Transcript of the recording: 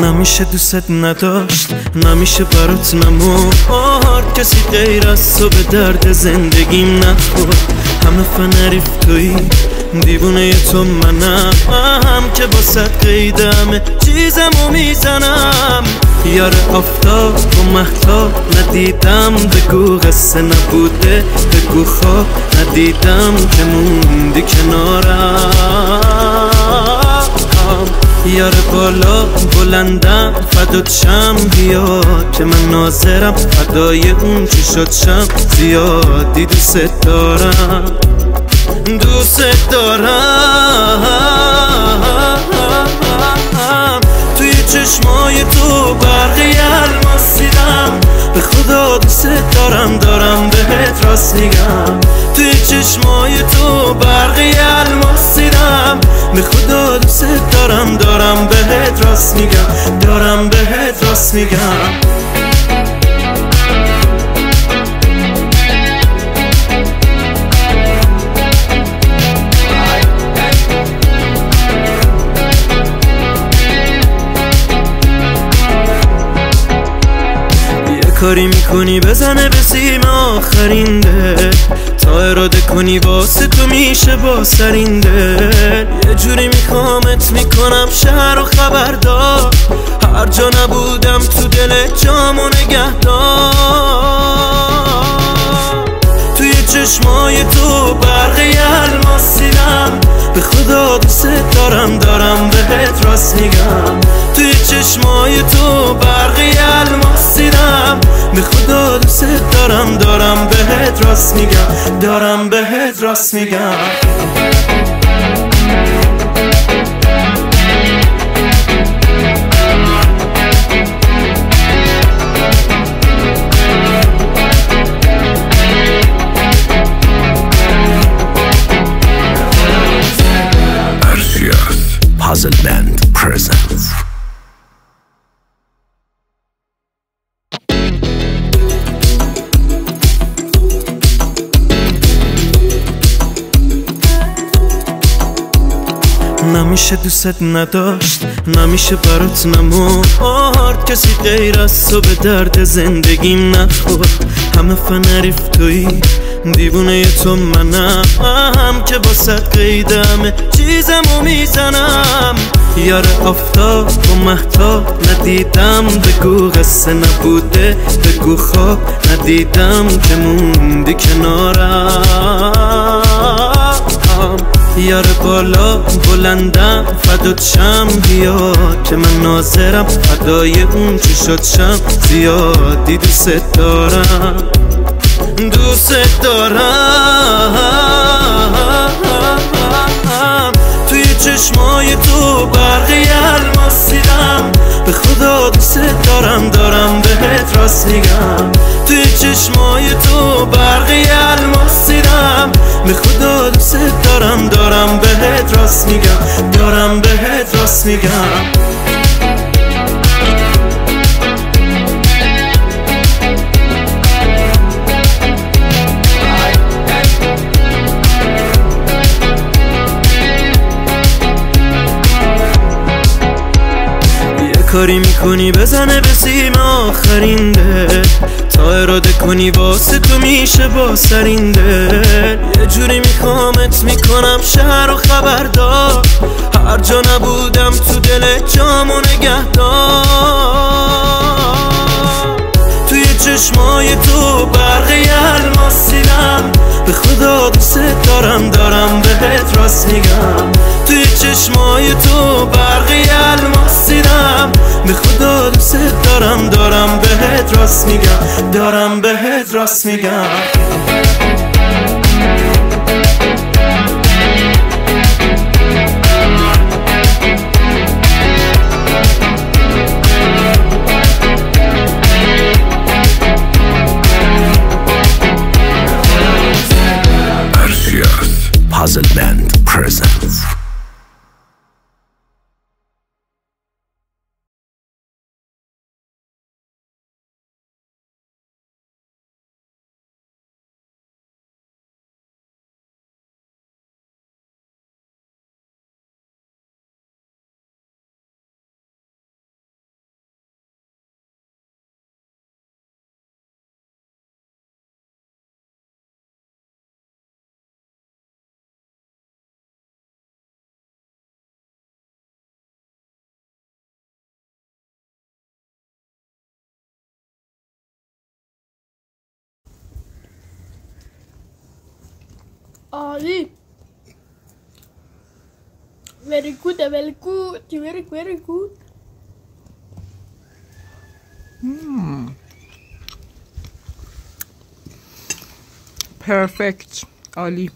نمیشه دوست نداشت، نمیشه برات نمورد کسی غیر از تو به درد زندگیم نخورد. همه فنریف توی دیوونه تو منم که باست قیدمه چیزمو میزنم. یار آفتاب و مهتاب ندیدم، بگو قصه نبوده، بگو خواب ندیدم که موندی کنارم. یار بالا بلندم فدات شم، بیا که من ناظرم فدای اون چی شد شم. زیادی دوست دارم، دوست دارم. توی چشمای تو برقی الماس دیدم، به خدا دوست دارم، دارم بهت راست میگم. توی چشمای تو برقی الماس دیدم، به خدا دوست دارم، دارم بهت راست میگم، دارم بهت راست میگم. کاری میکنی بزنه به سیم آخرین دل، تا اراده کنی واسه تو میشه با سرین دل. یه جوری میخوامت میکنم شهر و خبردار، هر جا نبودم تو دل جامو نگهدار. توی چشمای تو برقی الماس دیدم، به خدا دوست دارم، دارم بهت راست میگم. توی چشمای تو برقی الماس دیدم، به خدا دوست دارم، دارم بهت راست میگم، دارم بهت راست میگم. Puzzlement presents. نمیشه دوست نداشت، نمیشه برات نمورد کسی غیر از تو به درد زندگیم نخورد. همه فنریف توی دیوونه تو منم که باست قیدمه چیزمو میزنم. یار آفتاب و مهتاب ندیدم، بگو قصه نبوده، بگو خواب ندیدم که موندی کنارم. یار بالا بلندم فدات شم، بیا که من ناظرم فدای اون چی شد شم. زیادی دوست دارم، دوست دارم. توی چشمای تو برقی الماس دیدم، به خدا دوست دارم، دارم بهت راست میگم. توی چشمای تو برقی الماس دیدم، به خدا دوست دارم، دارم بهت راست میگم، دارم بهت راست میگم. کاری میکنی بزنه به سیم آخرین دل، تا اراده کنی واسه تو میشه با سرین دل. یه جوری میخوامت میکنم شهر و خبردار، هر جا نبودم تو دل جامو نگهدار. توی چشمای تو برقی الماس دیدم، به خدا دوست دارم، دارم بهت راست میگم. توی چشمای تو برقی الماس دیدم، به خدا دوست دارم، دارم بهت راست میگم، دارم بهت راست میگم. Puzzlement presents. عالی. Very good, very good, very, very good. پرفکت. عالی.